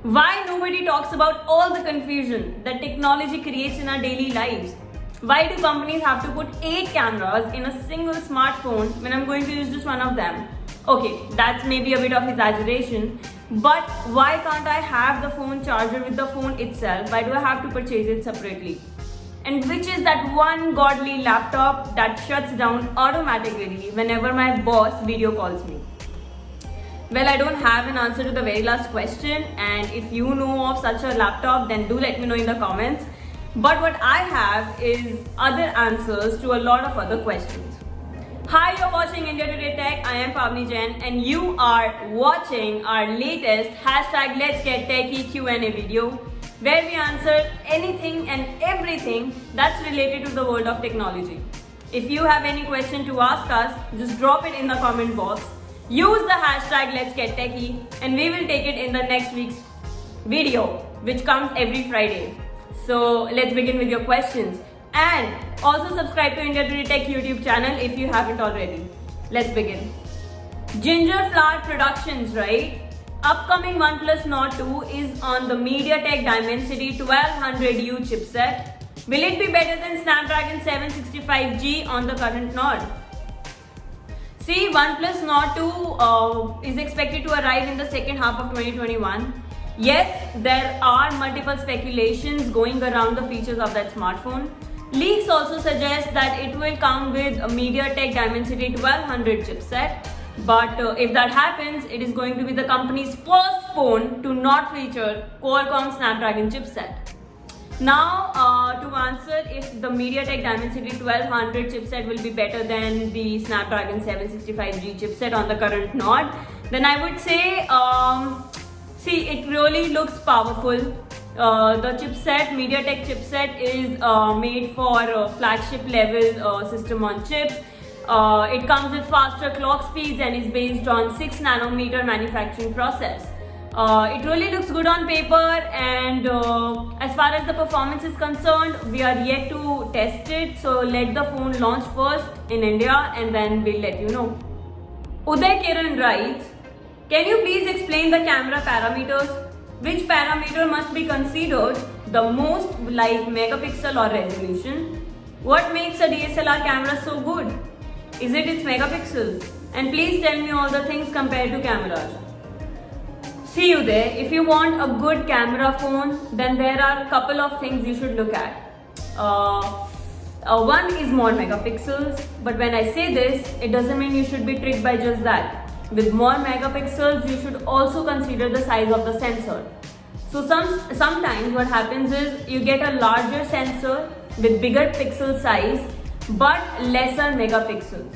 Why nobody talks about all the confusion that technology creates in our daily lives? Why do companies have to put 8 cameras in a single smartphone when I'm going to use just one of them? Okay, that's maybe a bit of exaggeration, but why can't I have the phone charger with the phone itself? Why do I have to purchase it separately? And which is that one godly laptop that shuts down automatically whenever my boss video calls me? Well, I don't have an answer to the very last question, and if you know of such a laptop, then do let me know in the comments. But what I have is other answers to a lot of other questions. Hi, you're watching India Today Tech. I am Pavni Jain, and you are watching our latest hashtag Let's Get Techie Q&A video, where we answer anything and everything that's related to the world of technology. If you have any question to ask us, just drop it in the comment box. Use the hashtag Let's Get Techie, and we will take it in the next week's video, which comes every Friday. So let's begin with your questions. And also subscribe to India Today Tech YouTube channel if you haven't already. Let's begin. Ginger Flower Productions, right? Upcoming OnePlus Nord 2 is on the MediaTek Dimensity 1200U chipset. Will it be better than Snapdragon 765G on the current Nord? See, OnePlus Nord 2 is expected to arrive in the second half of 2021. Yes, there are multiple speculations going around the features of that smartphone. Leaks also suggest that it will come with a MediaTek Dimensity 1200 chipset. But if that happens, it is going to be the company's first phone to not feature Qualcomm Snapdragon chipset. Now, to answer if the MediaTek Dimensity 1200 chipset will be better than the Snapdragon 765G chipset on the current Nord, then I would say, see, it really looks powerful. The chipset, MediaTek chipset, is made for flagship level system on chip. It comes with faster clock speeds and is based on 6 nanometer manufacturing process. It really looks good on paper, and as far as the performance is concerned, we are yet to test it, so let the phone launch first in India and then we'll let you know. Uday Kiran writes, can you please explain the camera parameters? Which parameter must be considered the most, like megapixel or resolution? What makes a DSLR camera so good? Is it its megapixels? And please tell me all the things compared to cameras. See you there. If you want a good camera phone, then there are a couple of things you should look at. One is more megapixels, but when I say this, it doesn't mean you should be tricked by just that. With more megapixels, you should also consider the size of the sensor. So sometimes what happens is you get a larger sensor with bigger pixel size but lesser megapixels.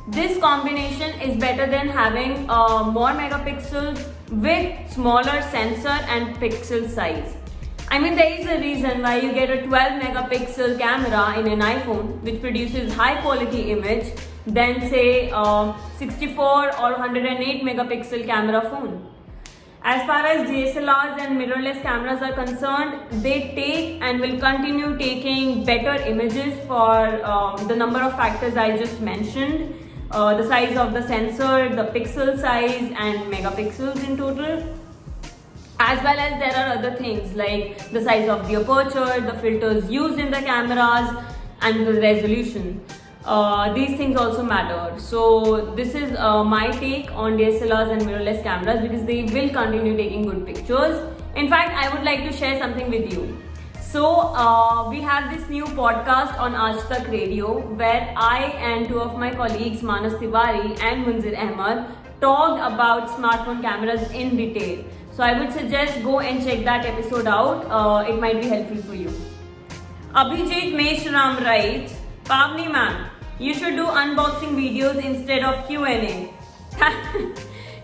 This combination is better than having more megapixels with smaller sensor and pixel size. I mean, there is a reason why you get a 12 megapixel camera in an iPhone which produces high quality image than say 64 or 108 megapixel camera phone. As far as DSLRs and mirrorless cameras are concerned, they take and will continue taking better images for the number of factors I just mentioned. The size of the sensor, the pixel size and megapixels in total. As well as there are other things like the size of the aperture, the filters used in the cameras and the resolution. These things also matter. So this is my take on DSLRs and mirrorless cameras because they will continue taking good pictures. In fact, I would like to share something with you. So we have this new podcast on Aaj Tak Radio where I and two of my colleagues Manas Tiwari and Munzir Ahmed talked about smartphone cameras in detail. So I would suggest go and check that episode out. It might be helpful for you. Abhijit Meshram writes, Pavni ma'am, you should do unboxing videos instead of Q&A.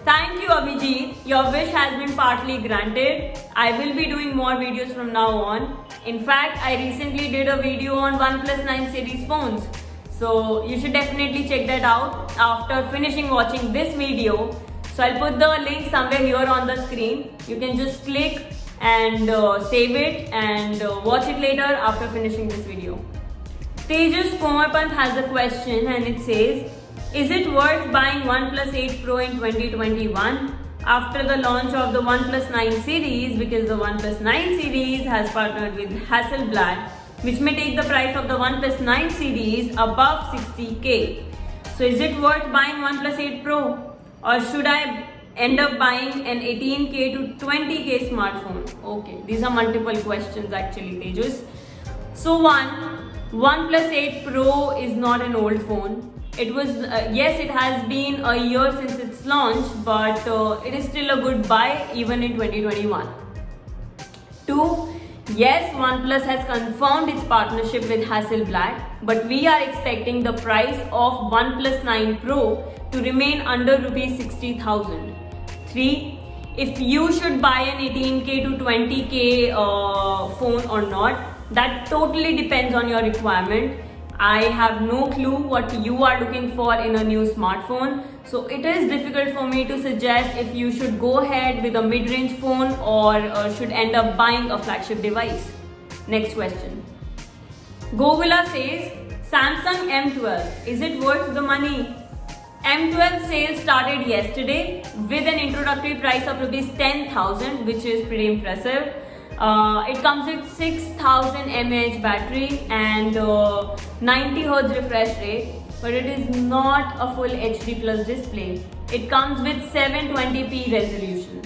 Thank you Abhijit, your wish has been partly granted. I will be doing more videos from now on. In fact, I recently did a video on OnePlus 9 series phones. So you should definitely check that out after finishing watching this video. So I'll put the link somewhere here on the screen. You can just click and save it and watch it later after finishing this video. Tejas Komarpant has a question and it says, is it worth buying OnePlus 8 Pro in 2021? after the launch of the OnePlus 9 series, because the OnePlus 9 series has partnered with Hasselblad, which may take the price of the OnePlus 9 series above 60k. So is it worth buying OnePlus 8 Pro, or should I end up buying an 18k to 20k smartphone? Okay, these are multiple questions actually, Tejas. So OnePlus 8 Pro is not an old phone. It was, yes, it has been a year since its launch, but it is still a good buy even in 2021. 2. Yes, OnePlus has confirmed its partnership with Hasselblad, but we are expecting the price of OnePlus 9 Pro to remain under rupees 60,000. 3. If you should buy an 18k to 20k phone or not, that totally depends on your requirement. I have no clue what you are looking for in a new smartphone, so it is difficult for me to suggest if you should go ahead with a mid-range phone or should end up buying a flagship device. Next question. Gogula says, Samsung M12, is it worth the money? M12 sales started yesterday with an introductory price of rupees 10,000, which is pretty impressive. It comes with 6000 mAh battery and 90 Hz refresh rate, but it is not a full HD plus display. It comes with 720p resolution.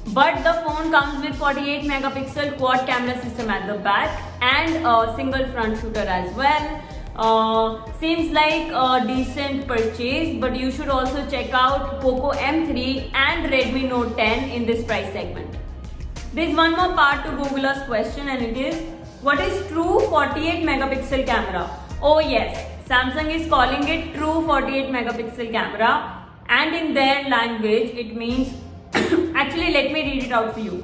But the phone comes with 48 megapixel quad camera system at the back and a single front shooter as well. Seems like a decent purchase, but you should also check out Poco M3 and Redmi Note 10 in this price segment. There is one more part to Gogula's question, and it is, what is true 48 megapixel camera? Oh yes, Samsung is calling it true 48 megapixel camera, and in their language it means actually let me read it out for you.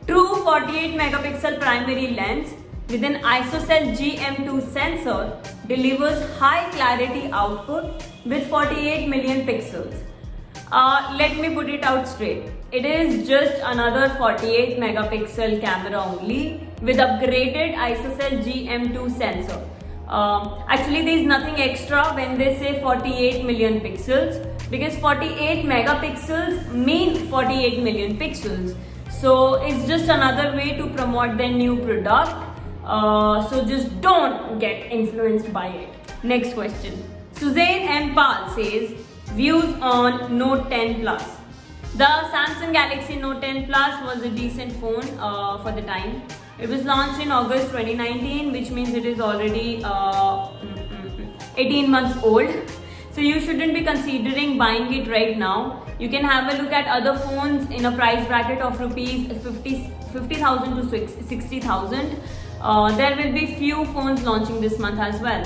True 48 megapixel primary lens with an ISOCELL GM2 sensor delivers high clarity output with 48 million pixels. Let me put it out straight. It is just another 48 megapixel camera only with upgraded ISOCELL GM2 sensor. Actually, there is nothing extra when they say 48 million pixels, because 48 megapixels mean 48 million pixels. So it's just another way to promote their new product. So just don't get influenced by it. Next question. Suzanne M. Pal says, views on Note 10 Plus. The Samsung Galaxy Note 10 Plus was a decent phone for the time. It was launched in August 2019, which means it is already 18 months old. So you shouldn't be considering buying it right now. You can have a look at other phones in a price bracket of rupees 50,000 to 60,000. There will be few phones launching this month as well.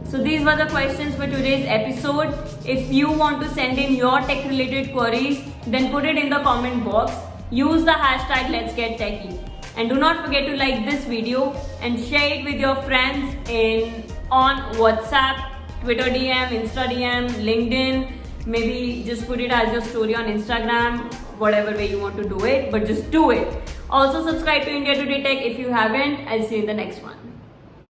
So these were the questions for today's episode. If you want to send in your tech related queries, then put it in the comment box. Use the hashtag Let's Get Techie. And do not forget to like this video and share it with your friends on WhatsApp, Twitter DM, Insta DM, LinkedIn. Maybe just put it as your story on Instagram, whatever way you want to do it, but just do it. Also subscribe to India Today Tech if you haven't. I'll see you in the next one.